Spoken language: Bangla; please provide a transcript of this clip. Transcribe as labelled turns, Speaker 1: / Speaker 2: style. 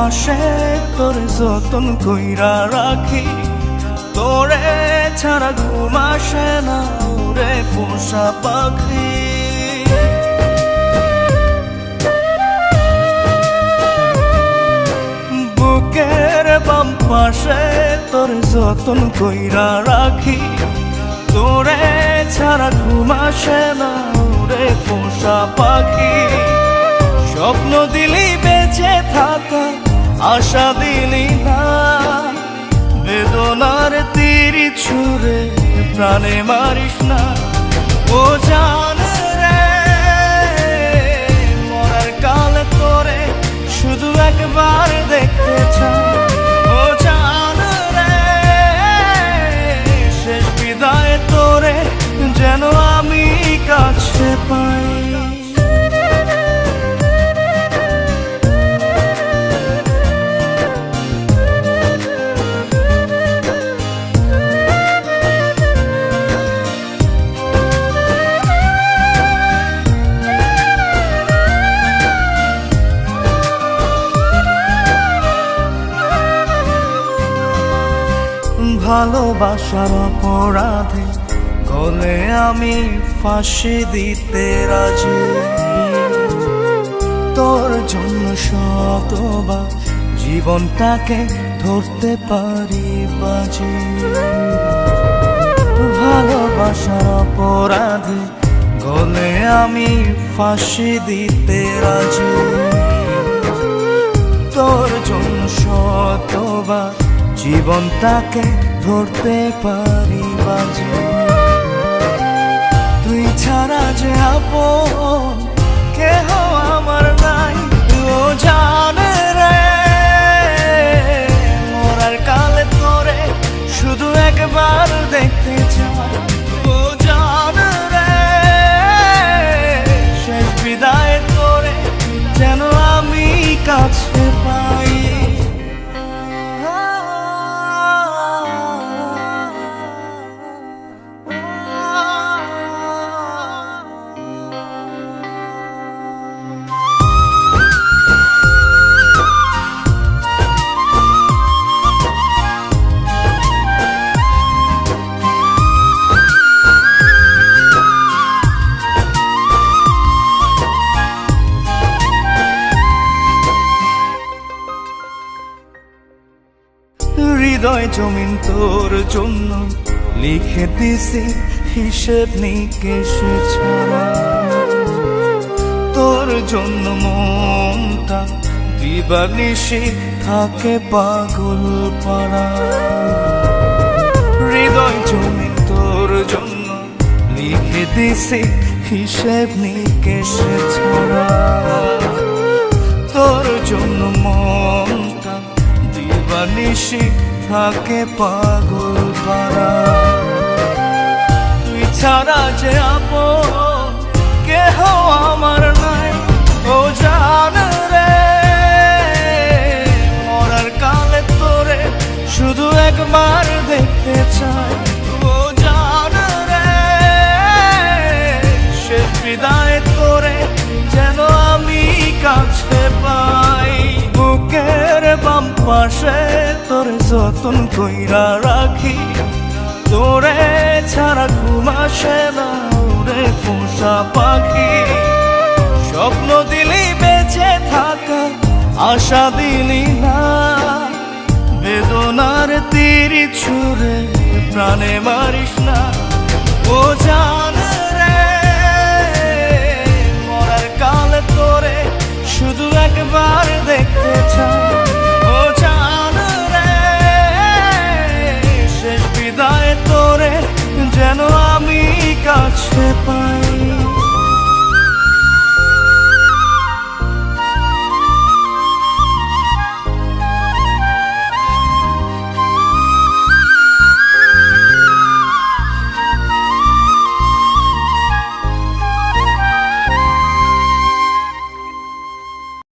Speaker 1: পাশে তোর যতন কইরা রাখি, তোরে ছাড়া ঘুম আসে না রে পোষা পাখি। বুকের বাম পাশে তোর যতন কইরা রাখি, তোরে ছাড়া ঘুম আসে না রে পোষা পাখি। স্বপ্ন দিলি বেঁচে থাকা, আশা দিলি না, বেদনার তীর ছুঁড়ে প্রাণে মারিস না। ও জান রে, মরার কালে তোরে শুধু একবার দেখতে চাই। ও জান রে, শেষ বিদায় তোরে যেন আমি কাছে পাই। ভালোবাসার অপরাধে গলে আমি ফাঁসি দিতে রাজি, তোর জন্য শতবার জীবনটাকে ধরতে পারি বাজি। ভালোবাসার অপরাধে গলে আমি ফাঁসি দিতে রাজি, তোর জন্য শতবার জীবনটাকে ধরতে পারি বাজি। তুই ছাড়া যে আপন কেহ আমার নাই। ও জান রে, মরার কালে তোরে শুধু একবার দেখতে চাই। ও জান রে, শেষ বিদায় তোরে যেন আমি কাছে পাই। হৃদয় জমিন তোর জন্য লিখে দিছি হিসেব নিকেশ ছাড়া, তোর জন্য মনটা দিবানিশি থাকে পাগল পাড়া। হৃদয় জমিন তোর জন্য লিখে দিছি হিসেব নিকেশ ছাড়া, তোর জন্য মনটা দিবানিশি থাকে পাগল পাড়া। তুই ছাড়া যে আপন কেহ আমার নাই। ও জান রে, মরার কালে তোরে শুধু একবার দেখতে চাই। ও জান রে, শেষ বিদায় তোরে যেন আমি কাছে পাই। বুকের বাম পাশে তোর যতন কইরা রাখি, তোরে ছাড়া ঘুম আসে না রে পোষা পাখি। স্বপ্ন দিলি বেঁচে থাকা, আশা দিলি না, বেদনার তীর ছুঁড়ে প্রাণে মারিস না। ও জান রে, মরার কালে তোরে শুধু একবার দেখতে চাই।